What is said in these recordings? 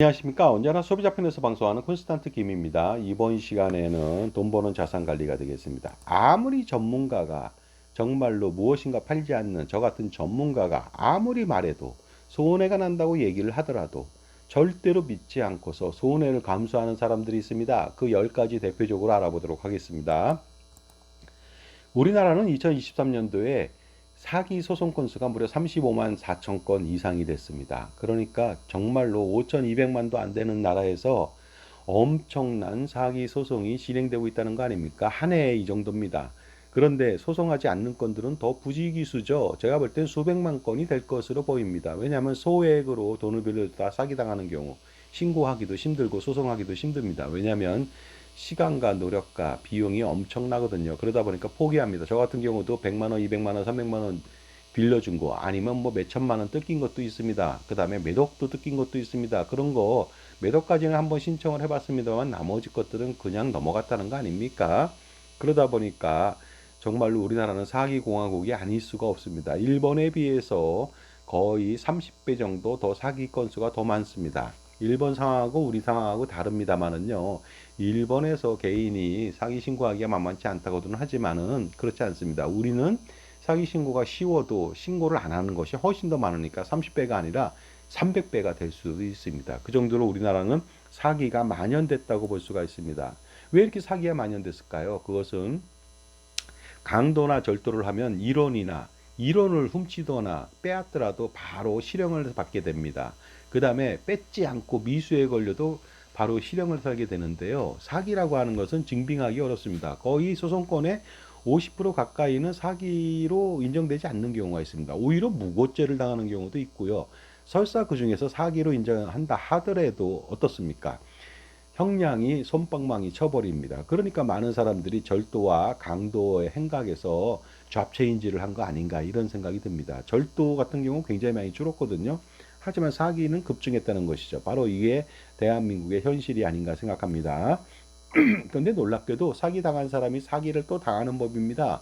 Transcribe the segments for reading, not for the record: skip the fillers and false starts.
안녕하십니까. 언제나 소비자 편에서 방송하는 콘스탄트 김입니다. 이번 시간에는 돈 버는 자산 관리가 되겠습니다. 아무리 전문가가 정말로 무엇인가 팔지 않는 저 같은 전문가가 아무리 말해도 손해가 난다고 얘기를 하더라도 절대로 믿지 않고서 손해를 감수하는 사람들이 있습니다. 그 10가지 대표적으로 알아보도록 하겠습니다. 우리나라는 2023년도에 사기 소송 건수가 무려 35만 4천 건 이상이 됐습니다. 그러니까 정말로 5,200만도 안 되는 나라에서 엄청난 사기 소송이 진행되고 있다는 거 아닙니까? 한 해에 이 정도입니다. 그런데 소송하지 않는 건들은 더 부지기수죠. 제가 볼 땐 수백만 건이 될 것으로 보입니다. 왜냐하면 소액으로 돈을 빌려다 사기당하는 경우 신고하기도 힘들고 소송하기도 힘듭니다. 왜냐하면 시간과 노력과 비용이 엄청나거든요. 그러다 보니까 포기합니다. 저 같은 경우도 100만 원, 200만 원, 300만 원 빌려준 거 아니면 뭐 몇천만 원 뜯긴 것도 있습니다. 그 다음에 몇 억도 뜯긴 것도 있습니다. 그런 거 몇 억까지는 한번 신청을 해봤습니다만 나머지 것들은 그냥 넘어갔다는 거 아닙니까? 그러다 보니까 정말로 우리나라는 사기공화국이 아닐 수가 없습니다. 일본에 비해서 거의 30배 정도 더 사기 건수가 더 많습니다. 일본 상황하고 우리 상황하고 다릅니다만은요. 일본에서 개인이 사기 신고하기가 만만치 않다고는 하지만은 그렇지 않습니다. 우리는 사기 신고가 쉬워도 신고를 안 하는 것이 훨씬 더 많으니까 30배가 아니라 300배가 될 수도 있습니다. 그 정도로 우리나라는 사기가 만연됐다고 볼 수가 있습니다. 왜 이렇게 사기가 만연됐을까요? 그것은 강도나 절도를 하면 일원을 훔치거나 빼앗더라도 바로 실형을 받게 됩니다. 그 다음에 뺏지 않고 미수에 걸려도 바로 실형을 살게 되는데요. 사기라고 하는 것은 증빙하기 어렵습니다. 거의 소송권의 50% 가까이는 사기로 인정되지 않는 경우가 있습니다. 오히려 무고죄를 당하는 경우도 있고요. 설사 그 중에서 사기로 인정한다 하더라도 어떻습니까? 형량이 솜방망이 쳐버립니다. 그러니까 많은 사람들이 절도와 강도의 행각에서 잡체인지를 한 거 아닌가 이런 생각이 듭니다. 절도 같은 경우 굉장히 많이 줄었거든요. 하지만 사기는 급증했다는 것이죠. 바로 이게 대한민국의 현실이 아닌가 생각합니다. 그런데 놀랍게도 사기 당한 사람이 사기를 또 당하는 법입니다.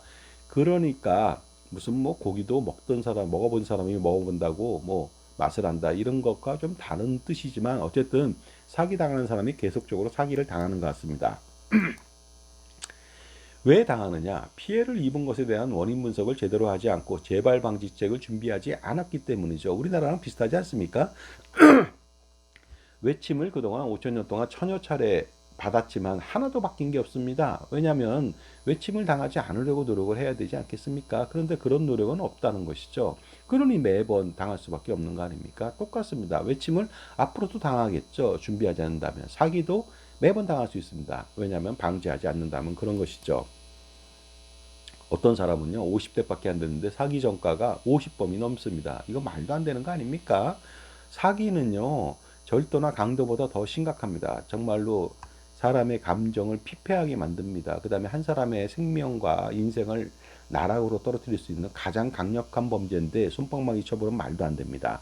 그러니까 무슨 뭐 고기도 먹던 사람 먹어본 사람이 먹어본다고 뭐 맛을 안다 이런 것과 좀 다른 뜻이지만 어쨌든 사기 당하는 사람이 계속적으로 사기를 당하는 것 같습니다. 왜 당하느냐? 피해를 입은 것에 대한 원인 분석을 제대로 하지 않고 재발 방지책을 준비하지 않았기 때문이죠. 우리나라랑 비슷하지 않습니까? 외침을 그동안 5천 년 동안 천여 차례 받았지만 하나도 바뀐 게 없습니다. 왜냐하면 외침을 당하지 않으려고 노력을 해야 되지 않겠습니까? 그런데 그런 노력은 없다는 것이죠. 그러니 매번 당할 수밖에 없는 거 아닙니까? 똑같습니다. 외침을 앞으로도 당하겠죠. 준비하지 않는다면. 사기도 매번 당할 수 있습니다. 왜냐하면 방지하지 않는다면 그런 것이죠. 어떤 사람은요 50대밖에 안 됐는데 사기 전가가 50범이 넘습니다. 이거 말도 안 되는 거 아닙니까? 사기는요 절도나 강도보다 더 심각합니다. 정말로 사람의 감정을 피폐하게 만듭니다. 그 다음에 한 사람의 생명과 인생을 나락으로 떨어뜨릴 수 있는 가장 강력한 범죄인데 솜방망이 처벌은 말도 안 됩니다.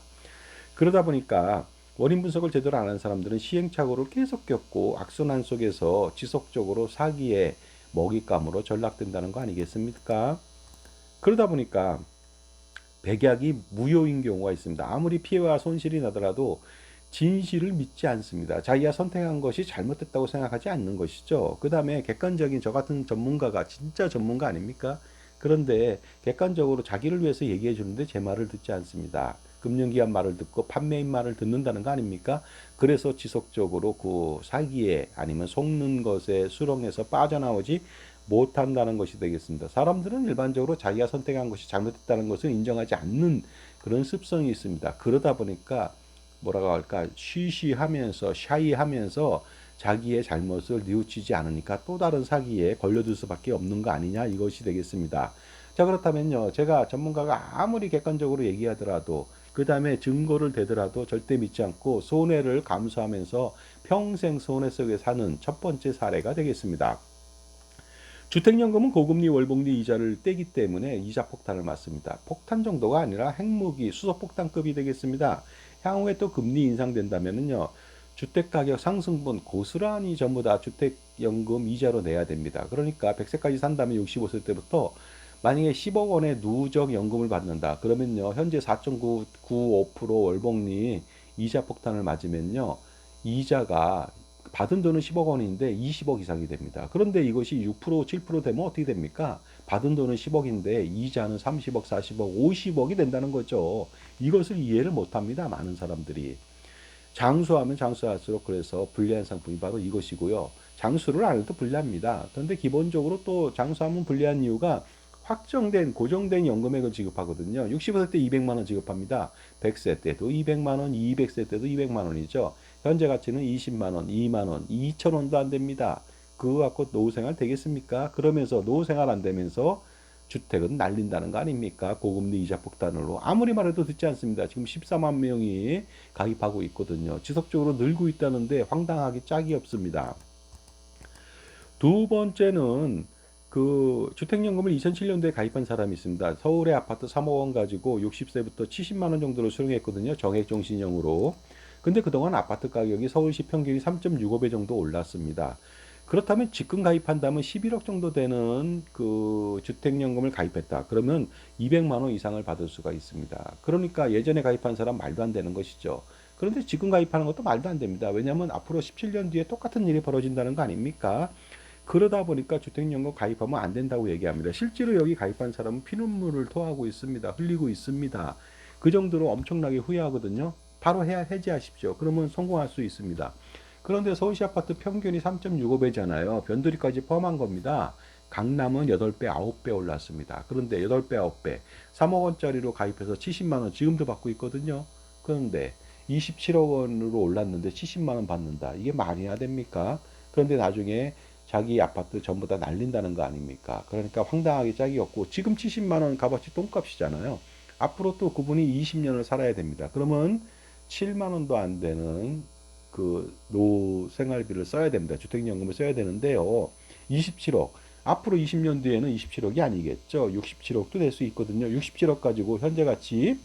그러다 보니까 원인 분석을 제대로 안 하는 사람들은 시행착오를 계속 겪고 악순환 속에서 지속적으로 사기에 먹잇감으로 전락된다는 거 아니겠습니까? 그러다 보니까 백약이 무효인 경우가 있습니다. 아무리 피해와 손실이 나더라도 진실을 믿지 않습니다. 자기가 선택한 것이 잘못됐다고 생각하지 않는 것이죠. 그 다음에 객관적인 저 같은 전문가가 진짜 전문가 아닙니까? 그런데 객관적으로 자기를 위해서 얘기해 주는데 제 말을 듣지 않습니다. 금융기관 말을 듣고 판매인 말을 듣는다는 거 아닙니까? 그래서 지속적으로 그 사기에 아니면 속는 것에 수렁에서 빠져나오지 못한다는 것이 되겠습니다. 사람들은 일반적으로 자기가 선택한 것이 잘못됐다는 것을 인정하지 않는 그런 습성이 있습니다. 그러다 보니까 뭐라고 할까 쉬쉬하면서 샤이하면서 자기의 잘못을 뉘우치지 않으니까 또 다른 사기에 걸려들 수밖에 없는 거 아니냐 이것이 되겠습니다. 자 그렇다면요 제가 전문가가 아무리 객관적으로 얘기하더라도 그 다음에 증거를 대더라도 절대 믿지 않고 손해를 감수하면서 평생 손해 속에 사는 첫 번째 사례가 되겠습니다. 주택연금은 고금리 월복리 이자를 떼기 때문에 이자 폭탄을 맞습니다. 폭탄 정도가 아니라 핵무기 수소폭탄급이 되겠습니다. 향후에 또 금리 인상된다면요 주택가격 상승분 고스란히 전부 다 주택연금 이자로 내야 됩니다. 그러니까 100세까지 산다면 65세 때부터 만약에 10억 원의 누적 연금을 받는다. 그러면요 현재 4.995% 월복리 이자 폭탄을 맞으면요 이자가 받은 돈은 10억 원인데 20억 이상이 됩니다. 그런데 이것이 6%, 7% 되면 어떻게 됩니까? 받은 돈은 10억인데 이자는 30억, 40억, 50억이 된다는 거죠. 이것을 이해를 못합니다. 많은 사람들이. 장수하면 장수할수록 그래서 불리한 상품이 바로 이것이고요. 장수를 안 해도 불리합니다. 그런데 기본적으로 또 장수하면 불리한 이유가 확정된 고정된 연금액을 지급하거든요. 65세 때 200만 원 지급합니다. 100세 때도 200만 원, 200세 때도 200만 원이죠. 현재 가치는 20만 원, 2만 원, 2천 원도 안 됩니다. 그거 갖고 노후생활 되겠습니까? 그러면서 노후생활 안 되면서 주택은 날린다는 거 아닙니까? 고금리 이자 폭탄으로. 아무리 말해도 듣지 않습니다. 지금 14만 명이 가입하고 있거든요. 지속적으로 늘고 있다는데 황당하기 짝이 없습니다. 두 번째는 그 주택연금을 2007년도에 가입한 사람이 있습니다. 서울의 아파트 3억 원 가지고 60세부터 70만 원 정도로 수령했거든요. 정액종신형으로. 근데 그동안 아파트 가격이 서울시 평균이 3.65배 정도 올랐습니다. 그렇다면 지금 가입한다면 11억 정도 되는 그 주택연금을 가입했다. 그러면 200만 원 이상을 받을 수가 있습니다. 그러니까 예전에 가입한 사람 말도 안 되는 것이죠. 그런데 지금 가입하는 것도 말도 안 됩니다. 왜냐하면 앞으로 17년 뒤에 똑같은 일이 벌어진다는 거 아닙니까? 그러다 보니까 주택연금 가입하면 안 된다고 얘기합니다. 실제로 여기 가입한 사람은 피눈물을 토하고 있습니다. 흘리고 있습니다. 그 정도로 엄청나게 후회하거든요. 바로 해지하십시오. 그러면 성공할 수 있습니다. 그런데 서울시 아파트 평균이 3.65배잖아요. 변두리까지 포함한 겁니다. 강남은 8배, 9배 올랐습니다. 그런데 8배, 9배, 3억 원짜리로 가입해서 70만 원 지금도 받고 있거든요. 그런데 27억 원으로 올랐는데 70만 원 받는다. 이게 말이나 됩니까? 그런데 나중에 자기 아파트 전부 다 날린다는 거 아닙니까? 그러니까 황당하게 짝이 없고 지금 70만 원 값어치 똥값이잖아요. 앞으로 또 그분이 20년을 살아야 됩니다. 그러면 7만 원도 안 되는 그 노 생활비를 써야 됩니다. 주택연금을 써야 되는데요. 27억. 앞으로 20년 뒤에는 27억이 아니겠죠. 67억도 될 수 있거든요. 67억 가지고 현재 가치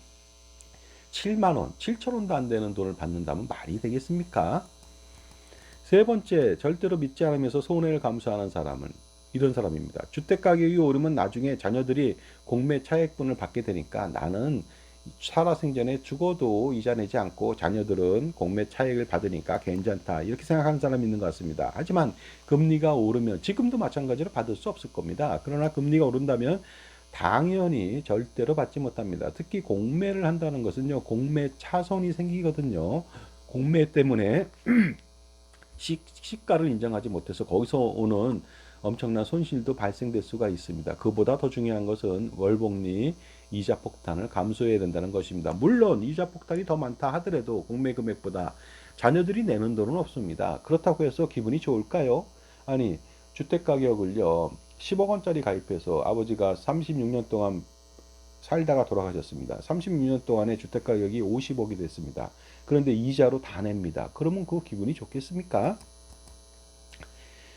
7만 원, 7천 원도 안 되는 돈을 받는다면 말이 되겠습니까? 세 번째, 절대로 믿지 않으면서 손해를 감수하는 사람은 이런 사람입니다. 주택 가격이 오르면 나중에 자녀들이 공매 차액분을 받게 되니까 나는 살아생전에 죽어도 이자 내지 않고 자녀들은 공매 차익을 받으니까 괜찮다. 이렇게 생각하는 사람이 있는 것 같습니다. 하지만 금리가 오르면 지금도 마찬가지로 받을 수 없을 겁니다. 그러나 금리가 오른다면 당연히 절대로 받지 못합니다. 특히 공매를 한다는 것은요, 공매 차손이 생기거든요. 공매 때문에 시가를 인정하지 못해서 거기서 오는 엄청난 손실도 발생될 수가 있습니다. 그보다 더 중요한 것은 월복리 이자 폭탄을 감수해야 된다는 것입니다. 물론 이자 폭탄이 더 많다 하더라도 공매 금액보다 자녀들이 내는 돈은 없습니다. 그렇다고 해서 기분이 좋을까요? 아니, 주택 가격을요, 10억 원짜리 가입해서 아버지가 36년 동안 살다가 돌아가셨습니다. 36년 동안에 주택 가격이 50억이 됐습니다. 그런데 이자로 다 냅니다. 그러면 그 기분이 좋겠습니까?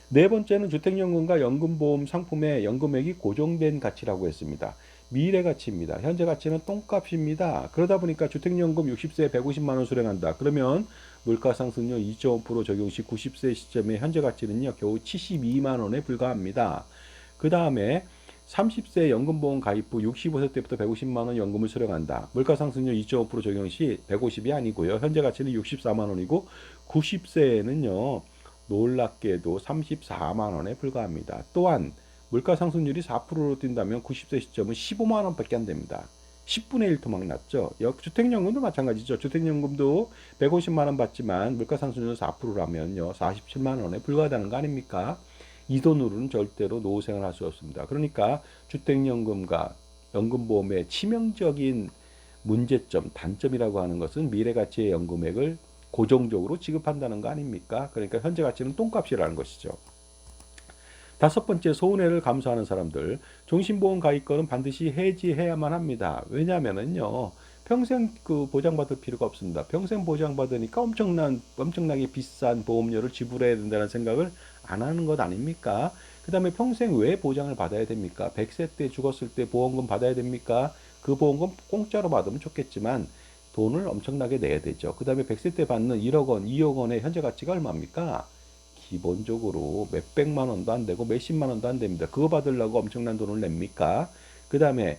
네 번째는 주택연금과 연금보험 상품의 연금액이 고정된 가치라고 했습니다. 미래 가치입니다. 현재 가치는 똥값입니다. 그러다 보니까 주택연금 60세에 150만 원 수령한다. 그러면 물가상승률 2.5% 적용 시 90세 시점의 현재 가치는요, 겨우 72만 원에 불과합니다. 그 다음에 30세 연금보험 가입 후 65세 때부터 150만 원 연금을 수령한다. 물가상승률 2.5% 적용 시 150이 아니고요. 현재 가치는 64만 원이고 90세에는요. 놀랍게도 34만 원에 불과합니다. 또한 물가 상승률이 4%로 뛴다면 90세 시점은 15만 원밖에 안 됩니다. 10분의 1 토막 났죠. 주택연금도 마찬가지죠. 주택연금도 150만 원 받지만 물가 상승률 4%라면요. 47만 원에 불과하다는 거 아닙니까? 이 돈으로는 절대로 노후생활 할 수 없습니다. 그러니까 주택연금과 연금보험의 치명적인 문제점, 단점이라고 하는 것은 미래가치의 연금액을 고정적으로 지급한다는 거 아닙니까? 그러니까 현재 가치는 똥값이라는 것이죠. 다섯 번째, 손해를 감수하는 사람들. 종신보험 가입권은 반드시 해지해야만 합니다. 왜냐하면은요, 평생 그 보장받을 필요가 없습니다. 평생 보장받으니까 엄청나게 비싼 보험료를 지불해야 된다는 생각을 안 하는 것 아닙니까? 그 다음에 평생 왜 보장을 받아야 됩니까? 100세 때 죽었을 때 보험금 받아야 됩니까? 그 보험금 공짜로 받으면 좋겠지만 돈을 엄청나게 내야 되죠. 그 다음에 100세 때 받는 1억 원, 2억 원의 현재 가치가 얼마입니까? 기본적으로 몇백만 원도 안 되고 몇십만 원도 안 됩니다. 그거 받으려고 엄청난 돈을 냅니까? 그 다음에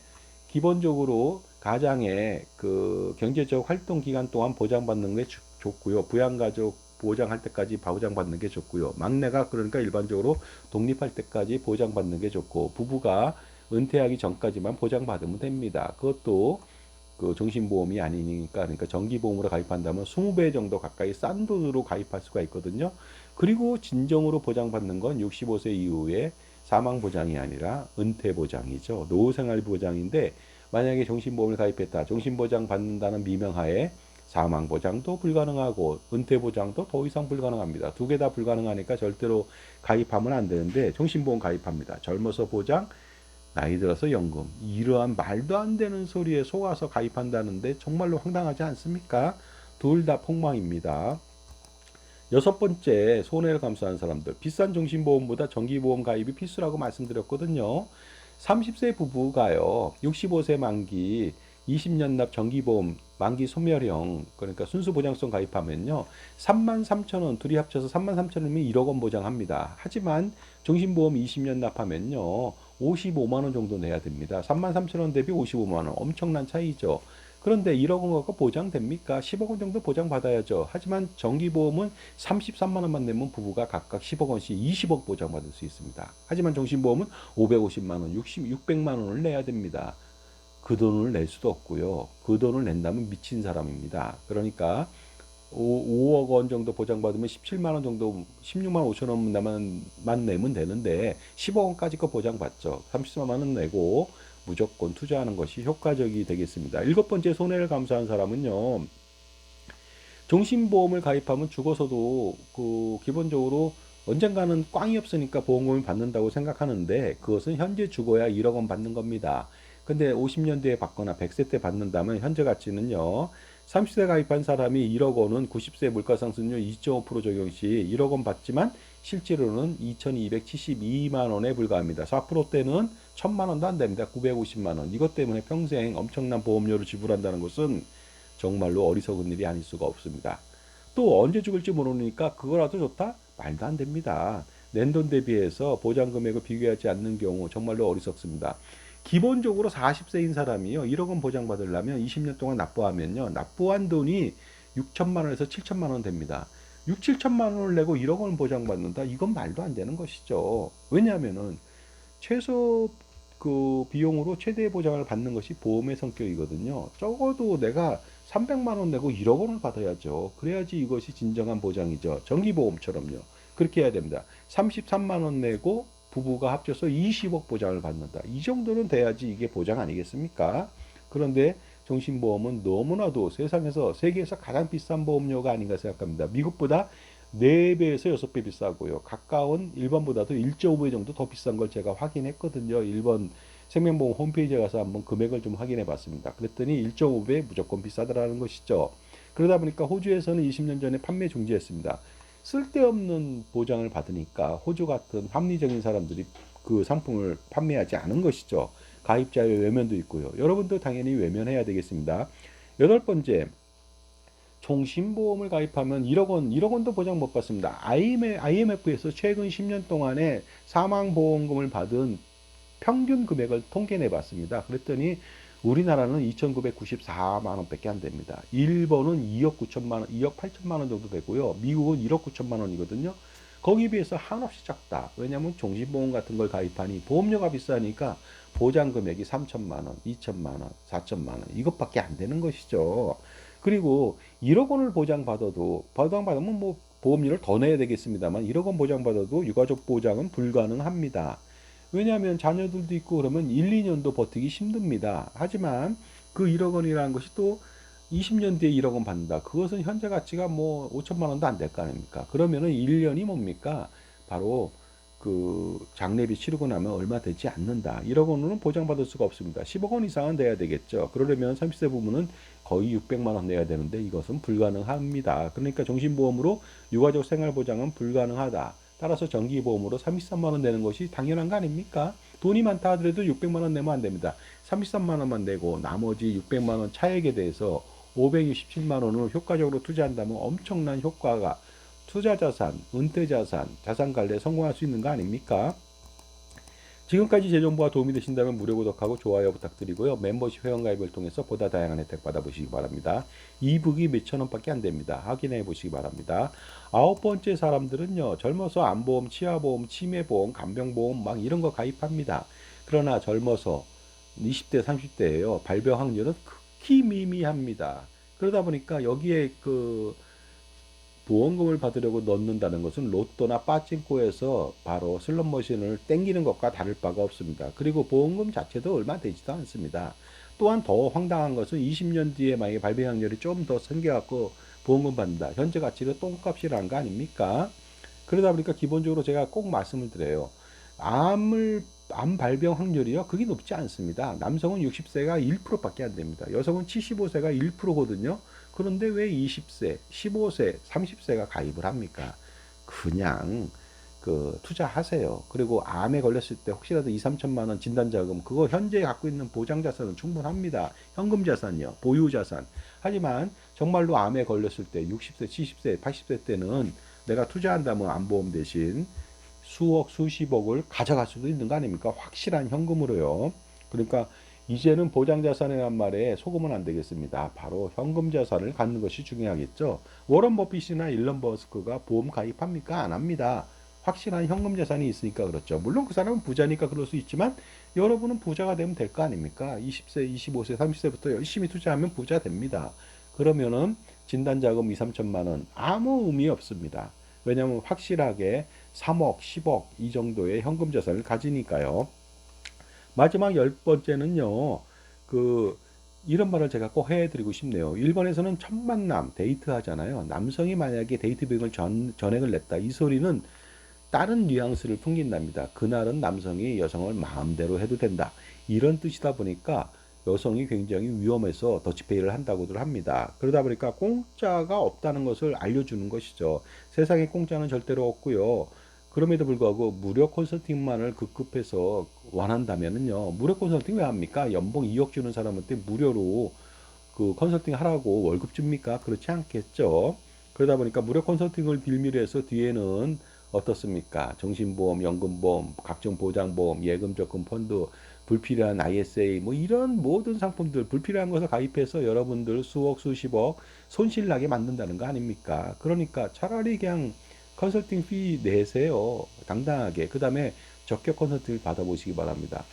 기본적으로 가장의 그 경제적 활동 기간 동안 보장받는 게 좋고요. 부양가족 보장할 때까지 보장받는 게 좋고요. 막내가 그러니까 일반적으로 독립할 때까지 보장받는 게 좋고, 부부가 은퇴하기 전까지만 보장받으면 됩니다. 그것도 그 종신보험이 아니니까, 그러니까 정기보험으로 가입한다면 20배 정도 가까이 싼 돈으로 가입할 수가 있거든요. 그리고 진정으로 보장받는 건 65세 이후에 사망보장이 아니라 은퇴보장이죠. 노후생활보장인데, 만약에 종신보험을 가입했다, 종신보장 받는다는 미명하에 사망보장도 불가능하고 은퇴보장도 더 이상 불가능합니다. 두 개 다 불가능하니까 절대로 가입하면 안 되는데, 종신보험 가입합니다. 젊어서 보장, 나이 들어서 연금. 이러한 말도 안 되는 소리에 속아서 가입한다는데 정말로 황당하지 않습니까? 둘 다 폭망입니다. 여섯 번째, 손해를 감수하는 사람들. 비싼 종신보험보다 정기보험 가입이 필수라고 말씀드렸거든요. 30세 부부가요, 65세 만기 20년 납 정기보험 만기 소멸형, 그러니까 순수보장성 가입하면요, 33,000원, 둘이 합쳐서 33,000원이면 1억 원 보장합니다. 하지만 종신보험 20년 납하면요, 55만 원 정도 내야 됩니다. 33,000원 대비 55만 원, 엄청난 차이죠. 그런데 1억 원 갖고 보장됩니까? 10억 원 정도 보장받아야죠. 하지만 정기보험은 33만 원만 내면 부부가 각각 10억 원씩 20억 보장받을 수 있습니다. 하지만 정신보험은 550만 원, 600만 원을 내야 됩니다. 그 돈을 낼 수도 없고요. 그 돈을 낸다면 미친 사람입니다. 그러니까 5억 원 정도 보장받으면 17만 원 정도, 16만 5천 원만 내면 되는데 10억 원까지 거 보장받죠. 34만 원 내고 무조건 투자하는 것이 효과적이 되겠습니다. 일곱 번째, 손해를 감수한 사람은요, 종신보험을 가입하면 죽어서도 그 기본적으로 언젠가는 꽝이 없으니까 보험금을 받는다고 생각하는데, 그것은 현재 죽어야 1억 원 받는 겁니다. 근데 50년 뒤에 받거나 100세 때 받는다면 현재 가치는요, 30세 가입한 사람이 1억 원은 90세 물가상승률 2.5% 적용 시 1억 원 받지만 실제로는 2,272만 원에 불과합니다. 4%대는 1,000만 원도 안 됩니다. 950만 원. 이것 때문에 평생 엄청난 보험료를 지불한다는 것은 정말로 어리석은 일이 아닐 수가 없습니다. 또 언제 죽을지 모르니까 그거라도 좋다? 말도 안 됩니다. 낸 돈 대비해서 보장 금액을 비교하지 않는 경우 정말로 어리석습니다. 기본적으로 40세인 사람이요, 1억 원 보장받으려면 20년 동안 납부하면요, 납부한 돈이 6천만 원에서 7천만 원 됩니다. 6, 7천만 원을 내고 1억 원 보장받는다? 이건 말도 안 되는 것이죠. 왜냐하면은 최소 그 비용으로 최대 보장을 받는 것이 보험의 성격이거든요. 적어도 내가 300만 원 내고 1억 원을 받아야죠. 그래야지 이것이 진정한 보장이죠. 정기보험처럼요. 그렇게 해야 됩니다. 33만 원 내고 부부가 합쳐서 20억 보장을 받는다. 이 정도는 돼야지 이게 보장 아니겠습니까? 그런데 정신보험은 너무나도 세상에서, 세계에서 가장 비싼 보험료가 아닌가 생각합니다. 미국보다 4배에서 6배 비싸고요. 가까운 일본보다도 1.5배 정도 더 비싼 걸 제가 확인했거든요. 일본 생명보험 홈페이지에 가서 한번 금액을 좀 확인해 봤습니다. 그랬더니 1.5배 무조건 비싸더라는 것이죠. 그러다 보니까 호주에서는 20년 전에 판매 중지했습니다. 쓸데없는 보장을 받으니까 호주 같은 합리적인 사람들이 그 상품을 판매하지 않은 것이죠. 가입자의 외면도 있고요. 여러분도 당연히 외면해야 되겠습니다. 여덟 번째, 종신보험을 가입하면 1억 원, 1억 원도 보장 못 받습니다. IMF에서 최근 10년 동안에 사망보험금을 받은 평균 금액을 통계내 봤습니다. 그랬더니 우리나라는 2,994만 원밖에 안 됩니다. 일본은 2억 9천만 원, 2억 8천만 원 정도 되고요. 미국은 1억 9천만 원이거든요. 거기에 비해서 한없이 작다. 왜냐하면 종신보험 같은 걸 가입하니 보험료가 비싸니까 보장 금액이 3천만 원, 2천만 원, 4천만 원 이것밖에 안 되는 것이죠. 그리고 1억 원을 보장받으면 뭐 보험료를 더 내야 되겠습니다만 1억 원 보장받아도 유가족 보장은 불가능합니다. 왜냐하면 자녀들도 있고 그러면 1, 2년도 버티기 힘듭니다. 하지만 그 1억 원이라는 것이 또 20년 뒤에 1억 원 받는다. 그것은 현재 가치가 뭐 5천만 원도 안 될 거 아닙니까? 그러면은 1년이 뭡니까? 바로 그 장례비 치르고 나면 얼마 되지 않는다. 1억 원으로는 보장받을 수가 없습니다. 10억 원 이상은 돼야 되겠죠. 그러려면 30세 부부는 거의 600만 원 내야 되는데 이것은 불가능합니다. 그러니까 종신보험으로 유가족 생활보장은 불가능하다. 따라서 정기보험으로 33만 원 내는 것이 당연한 거 아닙니까? 돈이 많다 하더라도 600만 원 내면 안 됩니다. 33만 원만 내고 나머지 600만 원 차액에 대해서 567만 원을 효과적으로 투자한다면 엄청난 효과가, 투자자산, 은퇴자산, 자산관리에 성공할 수 있는 거 아닙니까? 지금까지 제 정보가 도움이 되신다면 무료 구독하고 좋아요 부탁드리고요. 멤버십 회원가입을 통해서 보다 다양한 혜택 받아보시기 바랍니다. 이북이 몇천 원밖에 안 됩니다. 확인해 보시기 바랍니다. 아홉 번째 사람들은요. 젊어서 암보험, 치아보험, 치매보험, 간병보험 막 이런 거 가입합니다. 그러나 젊어서 20대, 30대예요. 발병 확률은 극히 미미합니다. 그러다 보니까 여기에 보험금을 받으려고 넣는다는 것은 로또나 빠찡코에서 바로 슬롯머신을 땡기는 것과 다를 바가 없습니다. 그리고 보험금 자체도 얼마 되지도 않습니다. 또한 더 황당한 것은 20년 뒤에 만약에 발병 확률이 좀 더 생겨갖고 보험금 받는다. 현재 가치로 똥값이라는 거 아닙니까? 그러다 보니까 기본적으로 제가 꼭 말씀을 드려요. 암 발병 확률이요. 그게 높지 않습니다. 남성은 60세가 1%밖에 안 됩니다. 여성은 75세가 1%거든요. 그런데 왜 20세, 15세, 30세가 가입을 합니까? 그냥 투자하세요. 그리고 암에 걸렸을 때 혹시라도 2, 3천만 원 진단자금 그거 현재 갖고 있는 보장자산은 충분합니다. 현금자산이요. 보유자산. 하지만 정말로 암에 걸렸을 때 60세, 70세, 80세 때는 내가 투자한다면 암보험 대신 수억, 수십억을 가져갈 수도 있는 거 아닙니까? 확실한 현금으로요. 그러니까 이제는 보장자산이란 말에 속으면 안 되겠습니다. 바로 현금자산을 갖는 것이 중요하겠죠. 워런 버핏이나 일론 머스크가 보험 가입합니까? 안 합니다. 확실한 현금자산이 있으니까 그렇죠. 물론 그 사람은 부자니까 그럴 수 있지만 여러분은 부자가 되면 될 거 아닙니까? 20세, 25세, 30세부터 열심히 투자하면 부자 됩니다. 그러면은 진단자금 2, 3천만 원 아무 의미 없습니다. 왜냐하면 확실하게 3억, 10억 이 정도의 현금 자산을 가지니까요. 마지막 열 번째는요. 이런 말을 제가 꼭 해드리고 싶네요. 일본에서는 첫 만남, 데이트 하잖아요. 남성이 만약에 데이트 비용을 전액을 냈다. 이 소리는 다른 뉘앙스를 풍긴답니다. 그날은 남성이 여성을 마음대로 해도 된다. 이런 뜻이다 보니까 여성이 굉장히 위험해서 더치페이를 한다고들 합니다. 그러다 보니까 공짜가 없다는 것을 알려주는 것이죠. 세상에 공짜는 절대로 없고요. 그럼에도 불구하고 무료 컨설팅만을 급급해서 원한다면은요. 무료 컨설팅 왜 합니까? 연봉 2억 주는 사람한테 무료로 컨설팅 하라고 월급 줍니까? 그렇지 않겠죠. 그러다 보니까 무료 컨설팅을 빌미로 해서 뒤에는 어떻습니까? 정신보험, 연금보험, 각종 보장보험, 예금, 적금, 펀드, 불필요한 ISA 뭐 이런 모든 상품들 불필요한 것을 가입해서 여러분들 수억, 수십억 손실나게 만든다는 거 아닙니까? 그러니까 차라리 그냥 컨설팅 피 내세요. 당당하게. 그 다음에 적격 컨설팅을 받아보시기 바랍니다.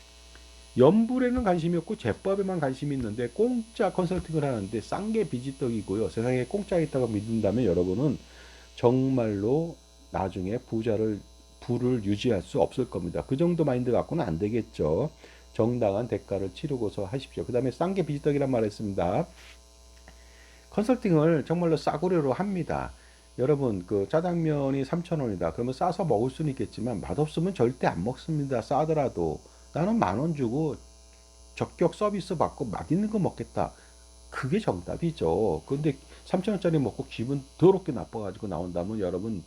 연불에는 관심이 없고 제법에만 관심이 있는데 공짜 컨설팅을 하는데 싼 게 비지떡이고요. 세상에 공짜가 있다고 믿는다면 여러분은 정말로 나중에 부를 유지할 수 없을 겁니다. 그 정도 마인드 갖고는 안 되겠죠. 정당한 대가를 치르고서 하십시오. 그 다음에 싼 게 비지떡이란 말 했습니다. 컨설팅을 정말로 싸구려로 합니다. 여러분 짜장면이 3,000원이다. 그러면 싸서 먹을 수는 있겠지만 맛없으면 절대 안 먹습니다. 싸더라도 나는 10,000원 주고 적격 서비스 받고 맛있는 거 먹겠다. 그게 정답이죠. 근데 3,000원짜리 먹고 기분 더럽게 나빠가지고 나온다면 여러분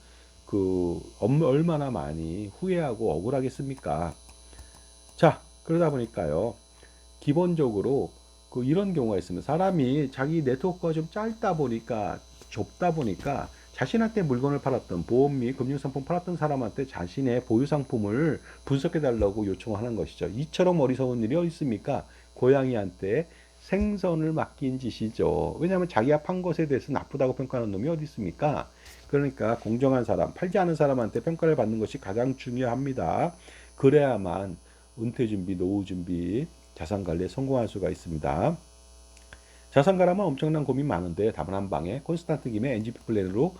얼마나 많이 후회하고 억울하겠습니까? 자, 그러다 보니까요. 기본적으로 이런 경우가 있으면 사람이 자기 네트워크가 좀 짧다 보니까 좁다 보니까 자신한테 물건을 팔았던 보험 및 금융상품 팔았던 사람한테 자신의 보유 상품을 분석해 달라고 요청하는 것이죠. 이처럼 어리석은 일이 어디 있습니까? 고양이한테 생선을 맡긴 짓이죠. 왜냐하면 자기가 판 것에 대해서 나쁘다고 평가하는 놈이 어디 있습니까? 그러니까 공정한 사람, 팔지 않은 사람한테 평가를 받는 것이 가장 중요합니다. 그래야만 은퇴 준비, 노후 준비, 자산 관리에 성공할 수가 있습니다. 자산 가라면 엄청난 고민 많은데 답은 한 방에 콘스탄트 김의 NGP 플랜으로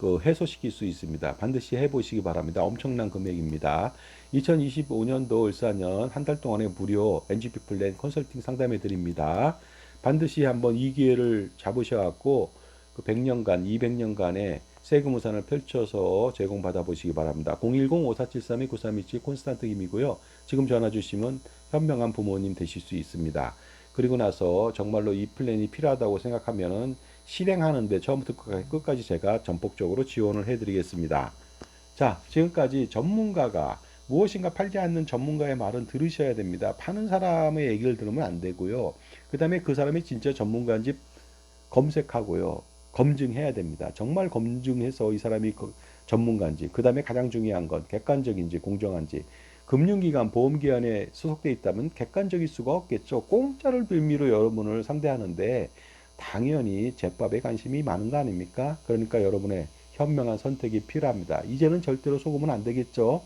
해소시킬 수 있습니다. 반드시 해보시기 바랍니다. 엄청난 금액입니다. 2025년도 을사년 한 달 동안에 무료 NGP 플랜 컨설팅 상담해 드립니다. 반드시 한번 이 기회를 잡으셔갖고 100년간, 200년간의 세금 우산을 펼쳐서 제공받아 보시기 바랍니다. 010-5473-9327 콘스탄트 김이고요. 지금 전화 주시면 현명한 부모님 되실 수 있습니다. 그리고 나서 정말로 이 플랜이 필요하다고 생각하면은 실행하는데 처음부터 끝까지 제가 전폭적으로 지원을 해드리겠습니다. 자, 지금까지 전문가가 무엇인가 팔지 않는 전문가의 말은 들으셔야 됩니다. 파는 사람의 얘기를 들으면 안 되고요. 그 다음에 그 사람이 진짜 전문가인지 검색하고요. 검증해야 됩니다. 정말 검증해서 이 사람이 전문가인지, 그 다음에 가장 중요한 건 객관적인지 공정한지, 금융기관, 보험기관에 소속돼 있다면 객관적일 수가 없겠죠. 공짜를 빌미로 여러분을 상대하는데 당연히 제밥에 관심이 많은 거 아닙니까? 그러니까 여러분의 현명한 선택이 필요합니다. 이제는 절대로 속으면 안 되겠죠.